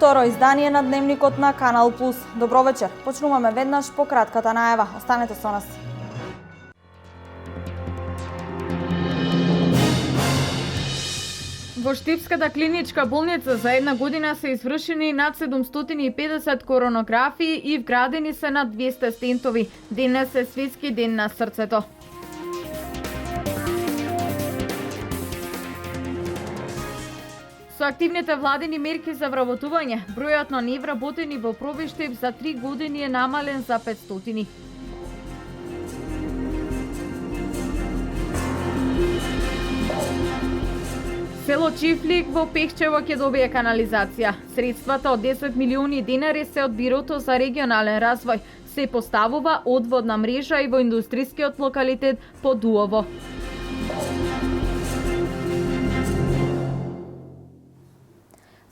Второ издание на Дневникот на Канал Плюс. Добро вечер. Почнуваме веднаш по кратката најава. Останете со нас. Во Штипската клиничка болница за една година се извршени над 750 коронографии и вградени се над 200 стентови. Денес е светски ден на срцето. Со активните владени мерки за вработување, бројот на невработени во Пробиштип за 3 години е намален за 500. Село Чифлик во Пехчево ќе добие канализација. Средствата од 10 милиони денари се од Бирото за регионален развој. Се поставува одводна мрежа и во индустрискиот локалитет Подуово.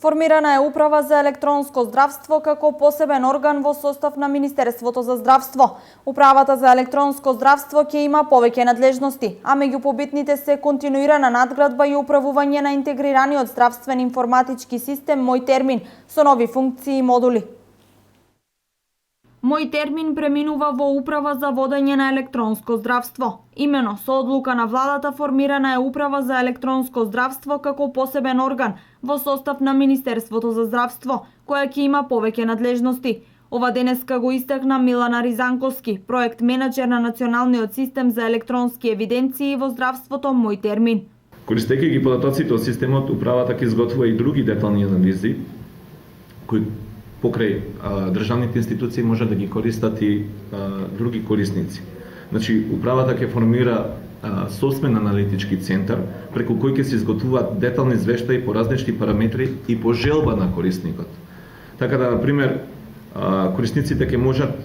Формирана е Управа за електронско здравство како посебен орган во состав на Министерството за здравство. Управата за електронско здравство ќе има повеќе надлежности, а меѓу побитните се континуирана надградба и управување на интегрираниот здравствен информатички систем Мој термин со нови функции и модули. Мој термин преминува во Управа за водење на електронско здравство. Имено со одлука на владата формирана е Управа за електронско здравство како посебен орган во состав на Министерството за здравство, која ќе има повеќе надлежности. Ова денеска го истакна Милана Ризанковски, проект менаџер на Националниот систем за електронски евиденции во здравството Мој термин. Користејќи ги податоците од системот, управата ќе изготвува и други детални анализи кои покрај државните институции може да ги користат и други корисници. Значи, управата ќе формира собствен аналитички центар, преку кој ќе се изготвуваат детални извештаи по различни параметри и по желба на корисникот. Така да, например, корисниците ќе можат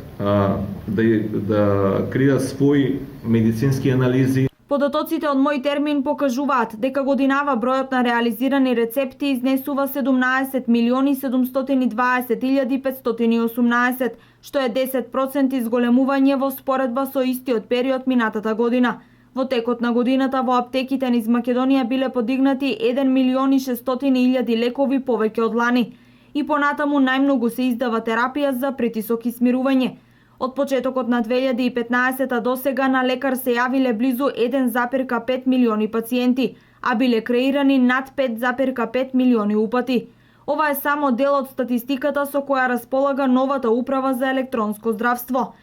да креираат своји медицински анализи. Податоците од Мој термин покажуваат дека годинава бројот на реализирани рецепти изнесува 17 милиони 720 518, што е 10% изголемување во споредба со истиот период минатата година. Во текот на годината во аптеките низ Македонија биле подигнати 1 милион и 600 лекови повеќе од лани. И понатаму најмногу се издава терапија за притисок и смирување. Од почетокот на 2015 до сега на лекар се јавиле близу 1,5 милиони пациенти, а биле креирани над 5,5 милиони упати. Ова е само дел од статистиката со која располага новата Управа за електронско здравство.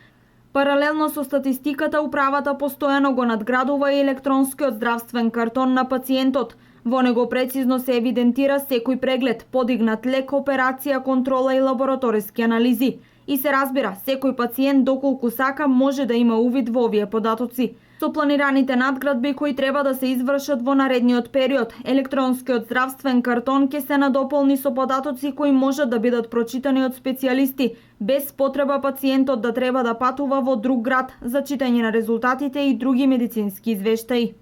Паралелно со статистиката, управата постојано го надградува и електронскиот здравствен картон на пациентот. Во него прецизно се евидентира секој преглед, подигнат лек, операција, контрола и лабораториски анализи. И се разбира, секој пациент доколку сака може да има увид во овие податоци. Со планираните надградби кои треба да се извршат во наредниот период, електронскиот здравствен картон ќе се надополни со податоци кои можат да бидат прочитани од специјалисти, без потреба пациентот да треба да патува во друг град за читање на резултатите и други медицински извештаи.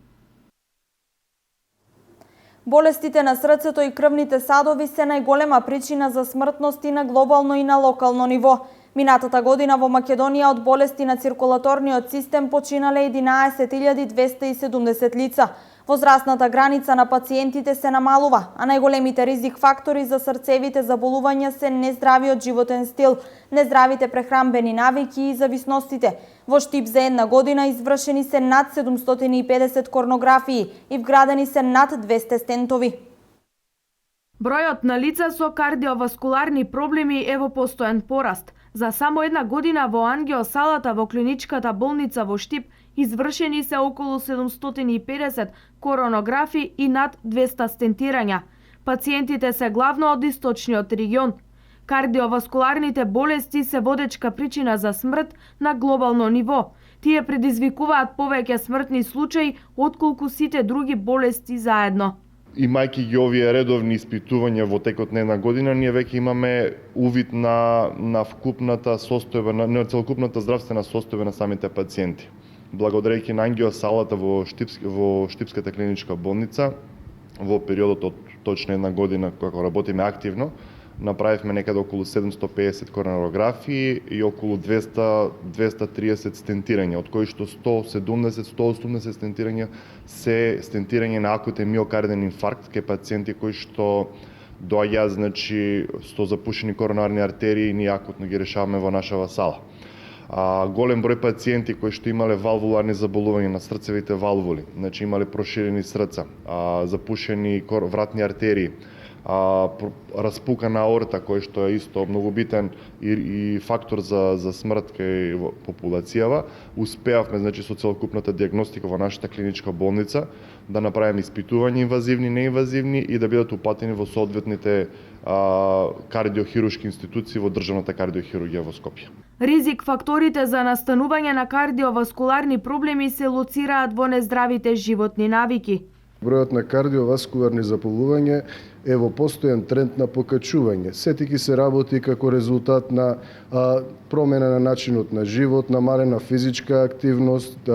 Болестите на срцето и крвните садови се најголема причина за смртност и на глобално и на локално ниво. Минатата година во Македонија од болести на циркулаторниот систем починале 11.270 лица. Возрастната граница на пациентите се намалува, а најголемите ризик фактори за срцевите заболувања се нездравиот животен стил, нездравите прехранбени навики и зависностите. Во Штип за една година извршени се над 750 коронографии и вградени се над 200 стентови. Бројот на лица со кардиоваскуларни проблеми е во постојан пораст. За само една година во ангиосалата во клиничката болница во Штип извршени се околу 750 коронографи и над 200 стентирања. Пациентите се главно од источниот регион. Кардиоваскуларните болести се водечка причина за смрт на глобално ниво. Тие предизвикуваат повеќе смртни случаи отколку сите други болести заедно. Имајќи ги овие редовни испитувања во текот на една година, ние веќе имаме увид на вкупната состојба, на целокупната здравствена состојба на самите пациенти. Благодарејќи на ангиосалата во Штипската клиничка болница, во периодот од точно една година кога работиме активно, направивме некаде околу 750 коронарографии и околу 230 стентирања, од кои што 170-180 стентирања се стентирање на акутен миокарден инфаркт кај пациенти кои што доаѓа значи со запушени коронарни артерии, ние акутно ги решаваме во нашава сала. Голем број пациенти кои што имале валвуларни заболувања на срцевите валвули, значи имале проширени срца, запушени вратни артерии, распукана аорта кој што е исто многу битен и фактор за смрт кај популацијава, успеавме значи со целокупната дијагностика во нашата клиничка болница да направиме испитувања инвазивни, неинвазивни и да бидат упатени во соодветните кардиохируршки институции во државната кардиохирургија во Скопје. Ризик факторите за настанување на кардиоваскуларни проблеми се лоцираат во нездравите животни навики. Бројот на кардиоваскуларни заболувања е во постојан тренд на покачување. Сетики се работи како резултат на промена на начинот на живот, намалена физичка активност,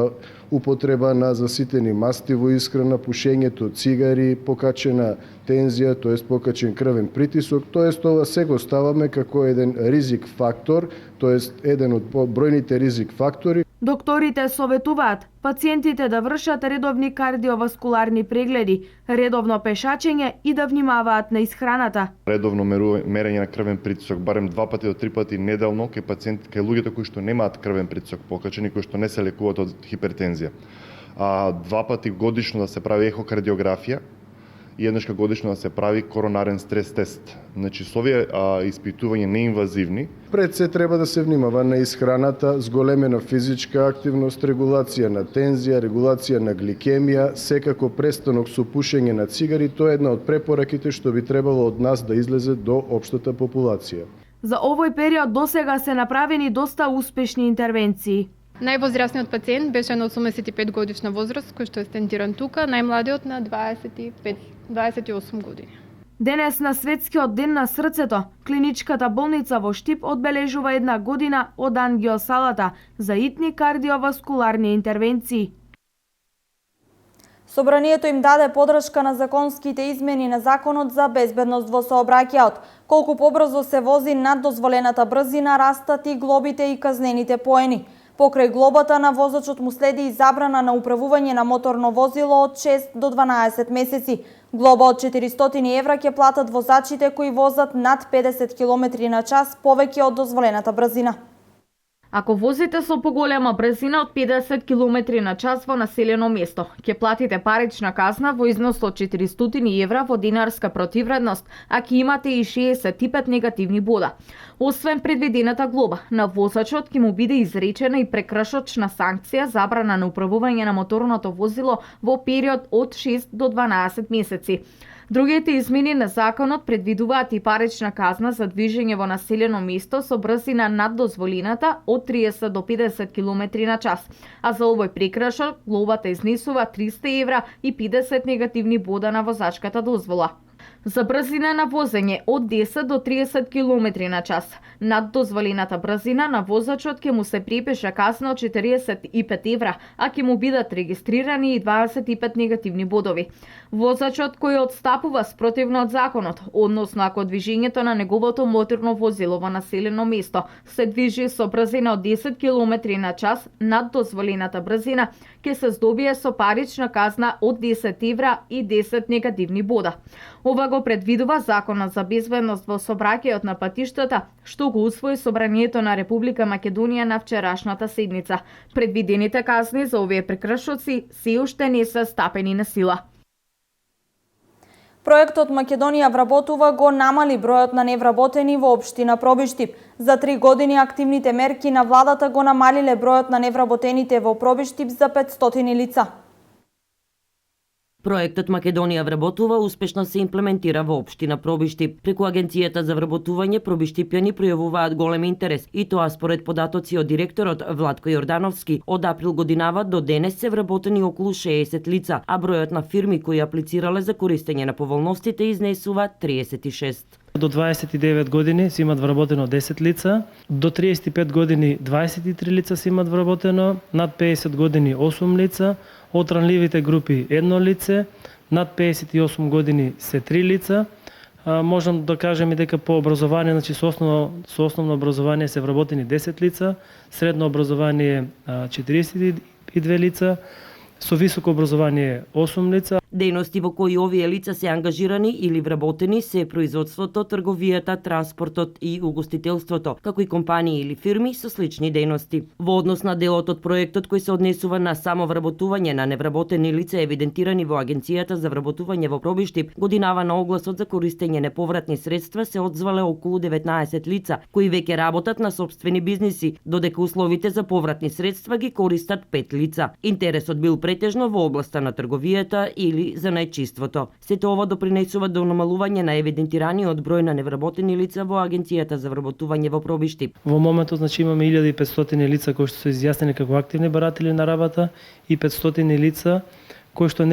употреба на заситени масти во исхрана, пушењето цигари, покачена тензија, тоест покачен крвен притисок, тоест ова се го ставаме како еден ризик фактор, тоест еден од бројните ризик фактори. Докторите советуваат пациентите да вршат редовни кардиоваскуларни прегледи, редовно пешачење и да внимаваат на исхраната. Редовно мерење на крвен притисок, барем 2 пати до 3 пати неделно кај луѓето кои што немаат крвен притисок покачен и кои што не се лекуваат од хипертензија. 2 пати годишно да се прави ехокардиографија и еднашка годишно да се прави коронарен стрес тест. Значи, со овие испитувања неинвазивни. Пред се треба да се внимава на исхраната, зголемена физичка активност, регулација на тензија, регулација на гликемија, секако престанок со пушење на цигари, тоа е една од препораките што би требало од нас да излезе до општата популација. За овој период досега се направени доста успешни интервенции. Највозрастниот пациент беше на 85 годишна возраст, кој што е стентиран тука, најмладиот на 28 години. Денес на Светскиот ден на срцето, клиничката болница во Штип одбележува 1 година од ангиосалата за итни кардиоваскуларни интервенции. Собранието им даде подршка на законските измени на Законот за безбедност во сообраќајот. Колку побрзо се вози над дозволената брзина, растат и глобите и казнените поени. Покрај глобата на возачот му следи и забрана на управување на моторно возило од 6 до 12 месеци. Глоба од 400 евра ќе платат возачите кои возат над 50 км на час повеќе од дозволената брзина. Ако возите со поголема брзина од 50 км на час во населено место, ќе платите парична казна во износ од 400 евра во динарска противредност, а ќе имате и 65 негативни бода. Освен предвидената глоба, на возачот ќе му биде изречена и прекршочна санкција забрана на управување на моторното возило во период од 6 до 12 месеци. Другите измени на законот предвидуваат и парична казна за движење во населено место со брзина над дозволената од 30 до 50 км на час, а за овој прекршок глобата изнесува 300 евра и 50 негативни бода на возачката дозвола. За брзина на возење од 10 до 30 км на час над дозволената брзина на возачот ќе му се припише казна од 45 евра, а ќе му бидат регистрирани и 25 негативни бодови. Возачот кој одстапува спротивно од законот, односно ако движењето на неговото моторно возило во населено место се движи со брзина од 10 км на час над дозволената брзина, ќе се здобие со парична казна од 10 евра и 10 негативни бода. Ова го предвидува Законот за безбедност во сообраќајот на патиштата, што го усвои Собранието на Република Македонија на вчерашната седница. Предвидените казни за овие прекршоци се уште не се стапени на сила. Проектот Македонија вработува го намали бројот на невработени во општина Пробиштип. За 3 години активните мерки на владата го намалиле бројот на невработените во Пробиштип за 500 лица. Проектот Македонија вработува успешно се имплементира во општина Пробиштип. Преку Агенцијата за вработување пробиштипјани пројавуваат голем интерес и тоа според податоци од директорот Владко Јордановски. Од април годинава до денес се вработени околу 60 лица, а бројот на фирми кои аплицирале за користење на поволностите изнесува 36. До 29 години се имат вработено 10 лица, до 35 години 23 лица се имат вработено, над 50 години 8 лица, од ранливите групи 1 лице, над 58 години се 3 лица. Можам да кажем и дека по образование, значи со основно образование се вработени 10 лица, средно образование 42 лица, со високо образование 8 лица. Дејности во кои овие лица се ангажирани или вработени се производството, трговијата, транспортот и угостителството, како и компании или фирми со слични дејности. Во однос на делот од проектот кој се однесува на само вработување на невработени лица евидентирани во Агенцијата за вработување во Пробиштип, годинава на огласот за користење неповратни средства се одзвале околу 19 лица, кои веќе работат на сопствени бизниси, додека условите за повратни средства ги користат 5 лица. Интересот бил претежно во областа на трговијата или за најчиството. Сето ова допринесува до намалување на евидентираниот број на невработени лица во Агенцијата за вработување во Пробиштип. Во моментот имаме 1500 лица кои што се изјаснени како активни баратели на работа и 500 лица кои што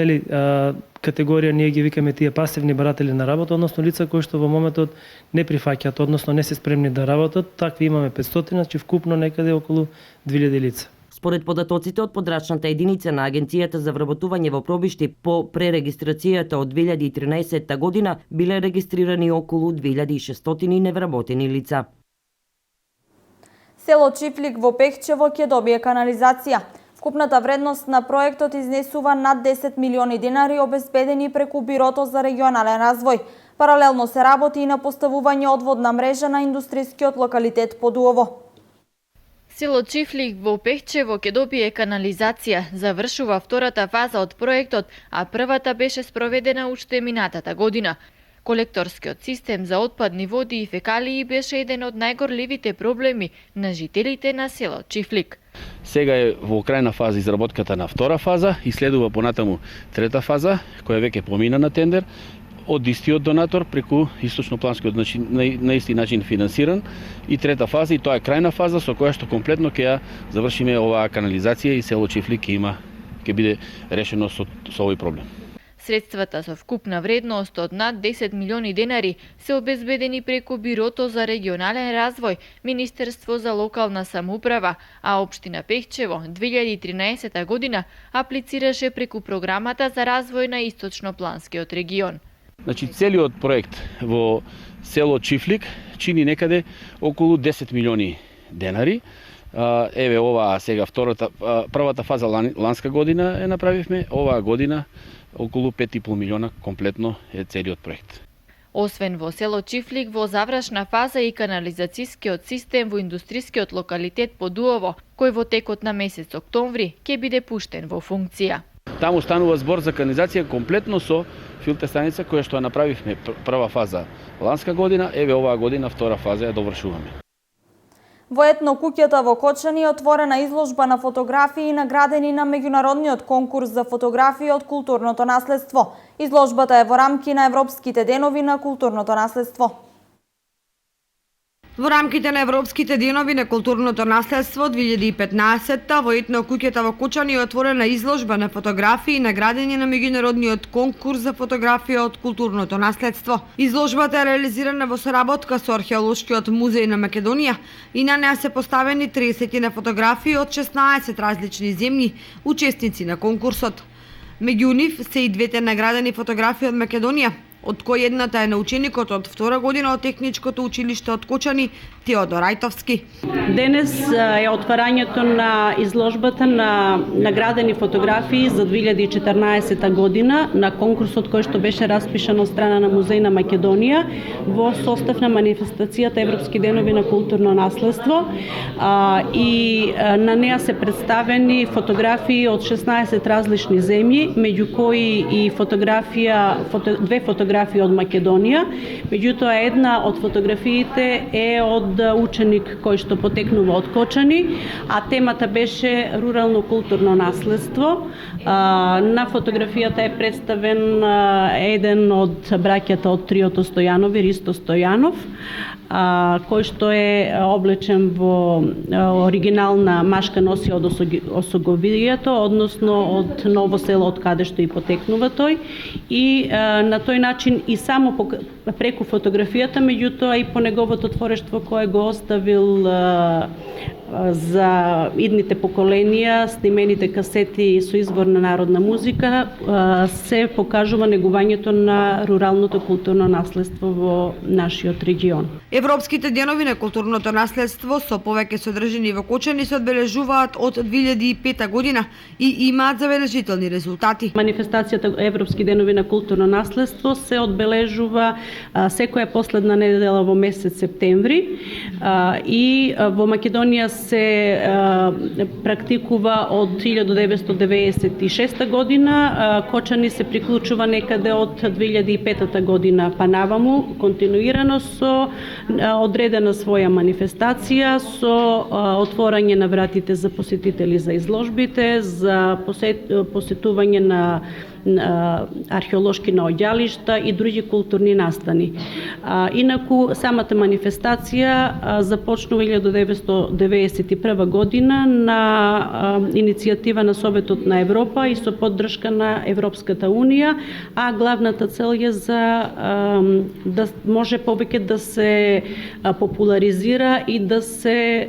категорија ние ги викаме тие пасивни баратели на работа, односно лица кои што во моментот не прифаќаат, односно не се спремни да работат. Такви имаме 500, значи вкупно некаде околу 2000 лица. Според податоците од подрачната единица на Агенцијата за вработување во Пробиштип, по пререгистрацијата од 2013 година биле регистрирани околу 2600 невработени лица. Село Чифлик во Пехчево ќе добие канализација. Вкупната вредност на проектот изнесува над 10 милиони денари обезбедени преку Бирото за регионален развој. Паралелно се работи и на поставување одводна мрежа на индустријскиот локалитет Подуово. Село Чифлик во Пехчево ќе добие канализација. Завршува втората фаза од проектот, а првата беше спроведена уште минатата година. Колекторскиот систем за отпадни води и фекалии беше еден од најгорливите проблеми на жителите на село Чифлик. Сега е во крајна фаза изработката на втора фаза и следува понатаму трета фаза, која веќе помина на тендер од истиот донатор преку источнопланскиот на исти начин финансиран, и трета фаза, и тоа е крајна фаза со која што комплетно ќе ја завршиме оваа канализација и село Чифлик ќе биде решено со овој проблем. Средствата со вкупна вредност од над 10 милиони денари се обезбедени преку Бирото за регионален развој, Министерство за локална самоуправа, а Општина Пехчево 2013 година аплицираше преку програмата за развој на источнопланскиот регион. Значи целиот проект во село Чифлик чини некаде околу 10 милиони денари. Еве ова сега првата фаза ланска година е направивме, оваа година околу 5,5 милиона комплетно е целиот проект. Освен во село Чифлик, во завршна фаза и канализацијскиот систем во индустријскиот локалитет Подуово, кој во текот на месец октомври ќе биде пуштен во функција. Таму станува збор за канализација комплетно со филтер станица која што ја направивме прва фаза ланска година, еве оваа година втора фаза ја довршуваме. Во етно куќата во Кочани е отворена изложба на фотографии наградени на меѓународниот конкурс за фотографии од културното наследство. Изложбата е во рамки на Европските денови на културното наследство. Во рамките на Европските денови на културното наследство 2015 во етно куќата во Кочани е отворена изложба на фотографии наградени на меѓународниот конкурс за фотографија од културното наследство. Изложбата е реализирана во соработка со Археолошкиот музеј на Македонија и на неа се поставени 30 на фотографии од 16 различни земји, учесници на конкурсот. Меѓу нив се и двете наградени фотографии од Македонија, од кој едната е на ученикот од втора година од Техничкото училиште од Кочани, Теодор Ајтовски. Денес е отварањето на изложбата на наградени фотографии за 2014 година на конкурсот кој што беше распишан од страна на Музеј на Македонија во состав на манифестацијата Европски денови на културно наследство, и на неа се представени фотографии од 16 различни земји, меѓу кои и две фотографии од Македонија. Меѓутоа една од фотографиите е од ученик кој што потекнува од Кочани, а темата беше рурално културно наследство. На фотографијата е представен еден од браќата од триото Стојанови, Ристо Стојанов, кој што е облечен во оригинална машка носија од Осоговијето, односно од Ново село од каде што и потекнува тој, и на тој начин и само преку фотографијата, меѓутоа и по неговото творештво кое го оставил за идните поколенија, снимените касети со извор на народна музика, се покажува негувањето на руралното културно наследство во нашиот регион. Европските денови на културното наследство со повеќе содржини во Кочани се одбележуваат од 2005 година и имаат забележителни резултати. Манифестацијата Европски денови на културно наследство се одбележува секоја последна недела во месец септември и во Македонија се практикува од 1996 година. Кочани се приклучува некаде од 2005 година па наваму, континуирано со одредена своја манифестација, со отворање на вратите за посетители за изложбите, за посетување на археолошки наоѓалишта и други културни настани. Инаку, самата манифестација започнува 1991 година на иницијатива на Советот на Европа и со поддршка на Европската Унија, а главната цел е за да може повеќе да се популаризира и да се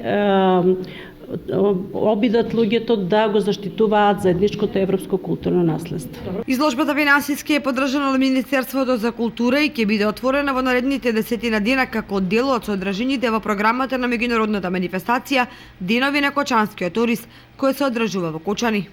обидат луѓето да го заштитуваат заедничкото европско културно наследство. Изложбата финансиски е поддржана од Министерството за култура и ќе биде отворена во наредните 10 дена како дел од содржините во програмата на меѓународната манифестација Денови на кочанскиот турист, која се одржува во Кочани.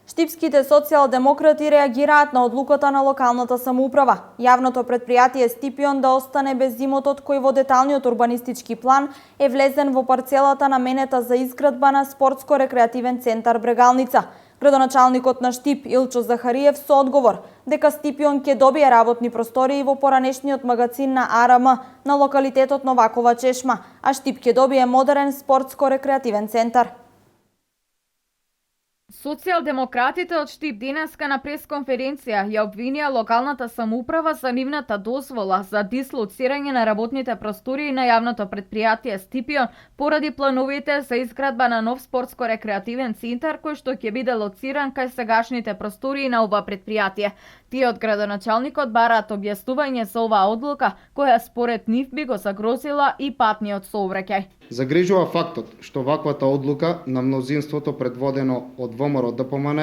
Штипските социјалдемократи реагираат на одлуката на локалната самоуправа. Јавното предпријатие Стипион да остане без имотот кој во деталниот урбанистички план е влезен во парцелата наменета за изградба на спортско-рекреативен центар Брегалница. Градоначалникот на Штип Илчо Захариев со одговор дека Стипион ќе добие работни простории во поранешниот магазин на АРМ на локалитетот Новакова чешма, а Штип ќе добие модерен спортско-рекреативен центар. Социјалдемократите од Штип денеска на пресконференција ја обвинија локалната самоуправа за нивната дозвола за дислоцирање на работните простории на јавното предпријатие Стипион поради плановите за изградба на нов спортско-рекреативен центар кој што ќе биде лоциран кај сегашните простории на ова предпријатие. Тие од градоначалникот бараат објаснување за оваа одлука која според нив би го загрозила и патниот сообраќај. Загрижува фактот што ваквата одлука на мнозинството предводено од ВМРО ДПМН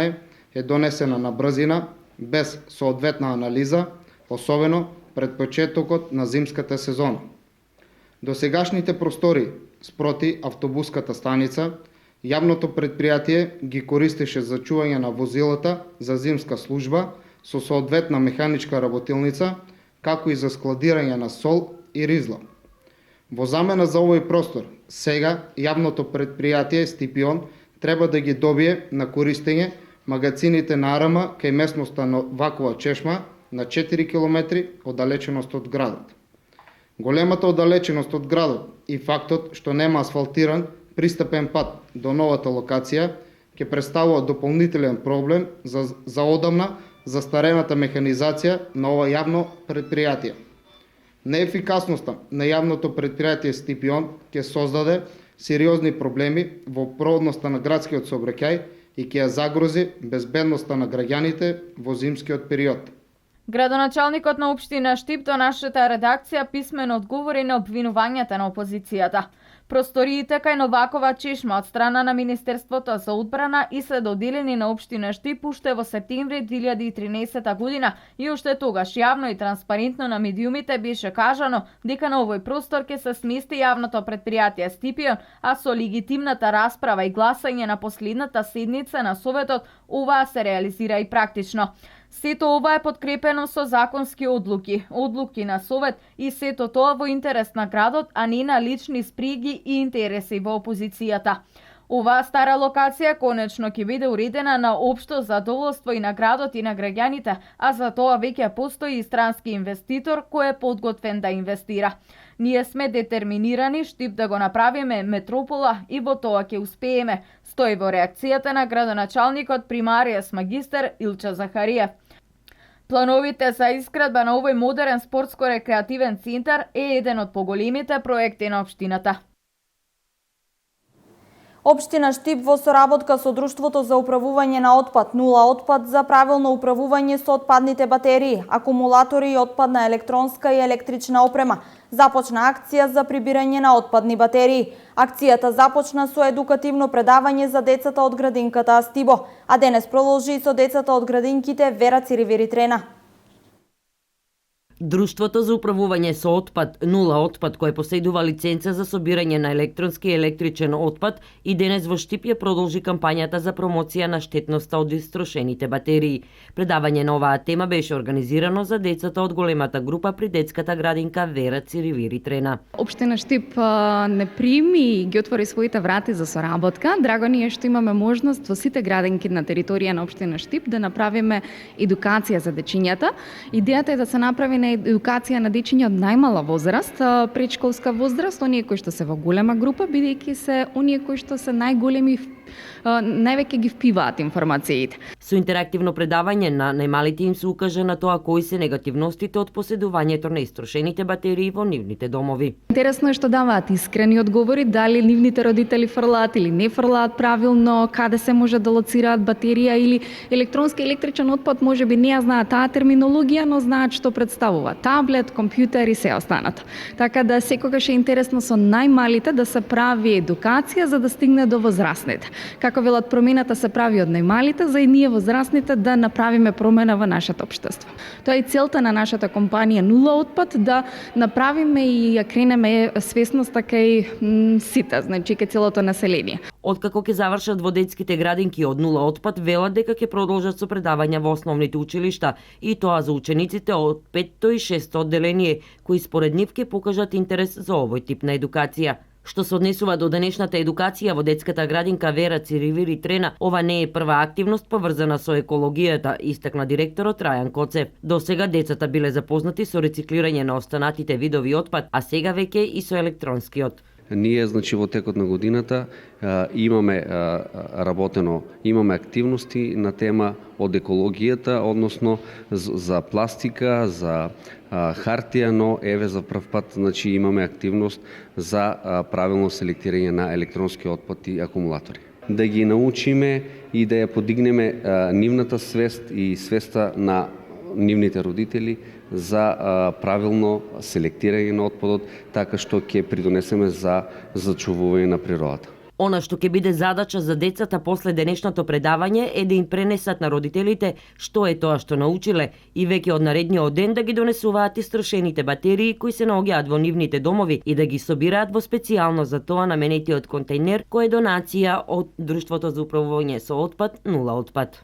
е донесена на брзина, без соодветна анализа, особено пред почетокот на зимската сезона. Досегашните простори спроти автобуската станица, јавното предпријатие ги користеше за чување на возилата за зимска служба со соодветна механичка работилница, како и за складирање на сол и ризла. Во замена за овој простор, сега јавното предпријатие Стипион треба да ги добие на користење магазините на АРМ кај местноста Новакова чешма на 4 км оддалеченост од градот. Големата оддалеченост од градот и фактот што нема асфалтиран пристапен пат до новата локација ќе представува дополнителен проблем за одамна застарената механизација на ова јавно предпријатие. Неефикасноста на јавното предпријатие Стипион ќе создаде сериозни проблеми во проводноста на градскиот сообраќај и ќе ја загрози безбедноста на граѓаните во зимскиот период. Градоначалникот на општина Штип до нашата редакција писмено одговори на обвинувањата на опозицијата. Просториите кај Новакова чешма од страна на Министерството за одбрана и се доделени на општина Штип уште во септември 2013 година и уште тогаш јавно и транспарентно на медиумите беше кажано дека на овој простор ќе се смести јавното предпријатие Стипион, а со легитимната расправа и гласање на последната седница на Советот оваа се реализира и практично. Сето ова е подкрепено со законски одлуки на Совет и сето тоа во интерес на градот, а не на лични сприги и интереси во опозицијата. Оваа стара локација конечно ќе биде уредена на општо задоволство и на градот и на граѓаните, а за тоа веќе постои и странски инвеститор кој е подготвен да инвестира. Ние сме детерминирани Штип да го направиме метропола и во тоа ќе успееме, стои во реакцијата на градоначалникот примаријас магистер Илчо Захариев. Плановите за изградба на овој модерен спортско-рекреативен центар е еден од поголемите проекти на општината. Општина Штип во соработка со Друштвото за управување на отпад Нула отпад за правилно управување со отпадните батерии, акумулатори и отпадна електронска и електрична опрема започна акција за прибирање на отпадни батерии. Акцијата започна со едукативно предавање за децата од градинката Астибо, а денес продолжи и со децата од градинките Вера Циривири Трена. Друштвото за управување со отпад Нула отпад, кое поседува лиценца за собирање на електронски и електричен отпад, и денес во Штип ја продолжи кампањата за промоција на штетноста од истрошените батерии. Предавање на оваа тема беше организирано за децата од големата група при детската градинка Вера Циривири Трена. Општина Штип не прими и ги отвори своите врати за соработка. Драго ни е што имаме можност во сите градинки на територија на општина Штип да направиме едукација за дечињата. Идејата е да се направи на едукација на дечиња од најмала возраст, предшколска возраст, оние кои што се во голема група, бидејќи се оние кои што се најголеми, највеќе ги впиваат информациите. Со интерактивно предавање на најмалите им се укажа на тоа кои се негативностите од поседувањето на истрошените батерии во нивните домови. Интересно е што даваат искрени одговори, дали нивните родители фрлаат или не фрлаат правилно, каде се може да лоцираат батерија или електронски електричен отпад, можеби не ја знаат таа терминологија, но знаат што представува таблет, компјутер и се останато. Така да секогаш е интересно со најмалите да се прави едукација за да стигне до возрастните. Како велат, промената се прави од најмалите, за и ние возрастните да направиме промена во нашето општество. Тоа е целта на нашата компанија Нула отпад, да направиме и ја кренеме свесноста кај сите, значи кај целото население. Откако ќе завршат во детските градинки од Нула отпад, велат дека ќе продолжат со предавања во основните училишта, и тоа за учениците од 5-то и 6-то одделение, кои според нив ќе покажат интерес за овој тип на едукација. Што се однесува до денешната едукација во детската градинка Вера Циривири Трена, ова не е прва активност поврзана со екологијата, истакна директорот Рајан Коцев. До сега децата биле запознати со рециклирање на останатите видови отпад, а сега веќе и со електронскиот. Ние, значи, во текот на годината имаме работено, имаме активности на тема од екологијата, односно за пластика, за хартија, но еве за прв пат, значи, имаме активност за правилно селектирање на електронски отпад и акумулатори. Да ги научиме и да ја подигнеме нивната свест и свеста на нивните родители за правилно селектирање на отпадот, така што ќе придонесеме за зачувување на природата. Она што ќе биде задача за децата после денешното предавање е да им пренесат на родителите што е тоа што научиле и веќе од наредниот ден да ги донесуваат истрошените батерии кои се наоѓаат во нивните домови и да ги собираат во специјално за тоа наменетиот контејнер кој е донација од Друштвото за управување со отпад Нула отпад.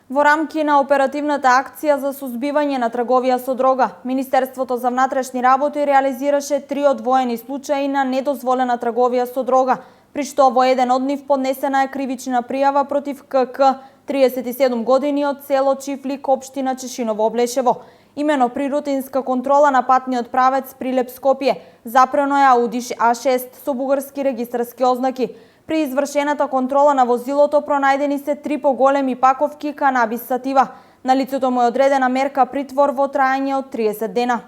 Во рамки на оперативната акција за сузбивање на трговија со дрога, Министерството за внатрешни работи реализираше 3 одвоени случаи на недозволена трговија со дрога, при што во еден од нив поднесена е кривична пријава против КК, 37 години, од село Чифлик, општина Чешиново Облешево. Имено при рутинска контрола на патниот правец Прилеп Скопје, запрено е Ауди А6 со бугарски регистарски ознаки. При извршената контрола на возилото пронајдени се 3 поголеми паковки канабис сатива. На лицето му е одредена мерка притвор во трајање од 30 дена.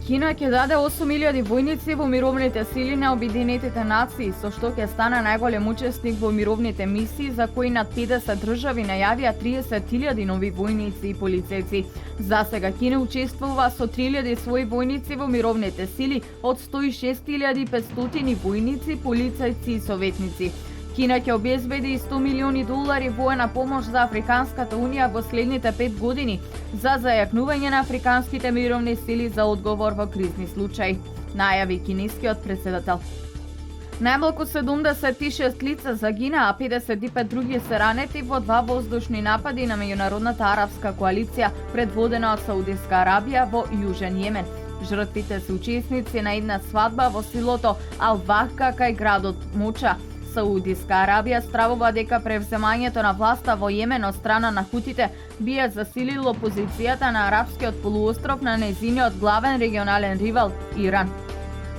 Кина ќе даде 8.000 војници во мировните сили на Обединетите нации, со што ќе стане најголем учесник во мировните мисии, за кои над 50 држави најавија 30.000 нови војници и полицајци. За сега Кина учествува со 3.000 своји војници во мировните сили од 106.500 војници, полицајци и советници. Кина ќе обезбеди $100 милиони воена помош за Африканската унија во следните 5 години за зајакнување на африканските мировни сили за одговор во кризни случаи, најави кинескиот председател. Најмалку 76 лица загина, а 55 други се ранети во 2 воздушни напади на меѓународната арапска коалиција предводена од Саудиска Арабија во Јужен Јемен. Жртвите се учесници на една свадба во селото Ал-Вахка кај градот Моча. Саудиска Арабија стравува дека превземањето на власта во Јемен од страна на хутите би ја засилило позицијата на арапскиот полуостров на нејзиниот главен регионален ривал Иран.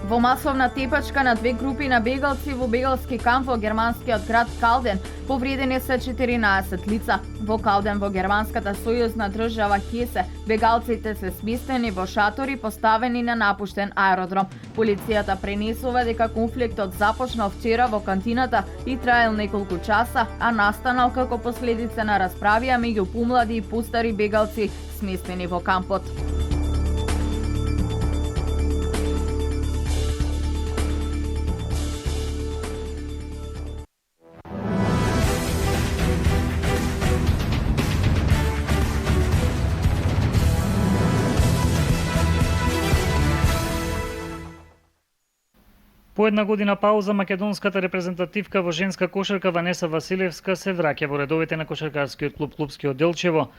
Во масовна тепачка на 2 групи на бегалци во бегалски камп во германскиот град Калден повредени се 14 лица. Во Калден во германската сојузна држава Хесе бегалците се сместени во шатори поставени на напуштен аеродром. Полицијата пренесува дека конфликтот започнал вчера во кантината и траел неколку часа, а настанал како последица на расправија меѓу помлади и постари бегалци сместени во кампот. По една година пауза, македонската репрезентативка во женска кошарка Ванеса Василевска се враќа во редовите на кошаркарскиот клуб Клупски од Делчево.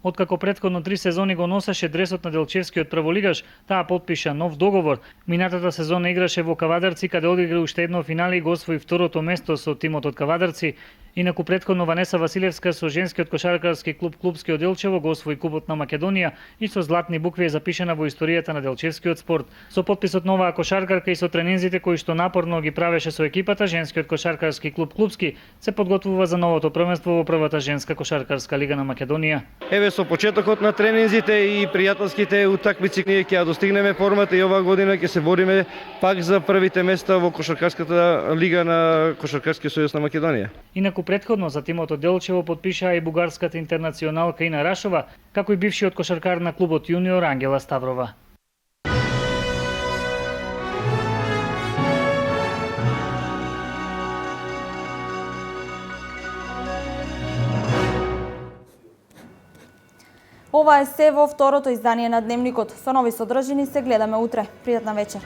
Откако претходно 3 сезони го носеше дресот на делчевскиот прволигаш, таа потпиша нов договор. Минатата сезона играше во Кавадарци, каде одигра уште едно финале и го освои второто место со тимот од Кавадарци. Инаку претходно Ванеса Василевска со женскиот кошаркарски клуб Клупски од Делчево го освои Купот на Македонија и со златни букви е запишана во историјата на делчевскиот спорт. Со потписот на оваа кошаркарка и со тренинзите кои што напорно ги правеше со екипата, женскиот кошаркарски клуб Клупски се подготвува за новото првенство во првата женска кошаркарска лига на Македонија. Еве со почетокот на тренинзите и пријателските утакмици ние ќе ја достигнеме формата и оваа година ќе се бориме пак за првите места во кошаркарската лига на Кошаркарскиот сојуз на Македонија. Инаку претходно за тимот од Делчево потпишаа и бугарската интернационалка Ина Рашова, како и бившиот кошаркар на клубот јуниор Ангела Ставрова. Ова е се во второто издание на Дневникот. Со нови содржини се гледаме утре. Пријатна вечер.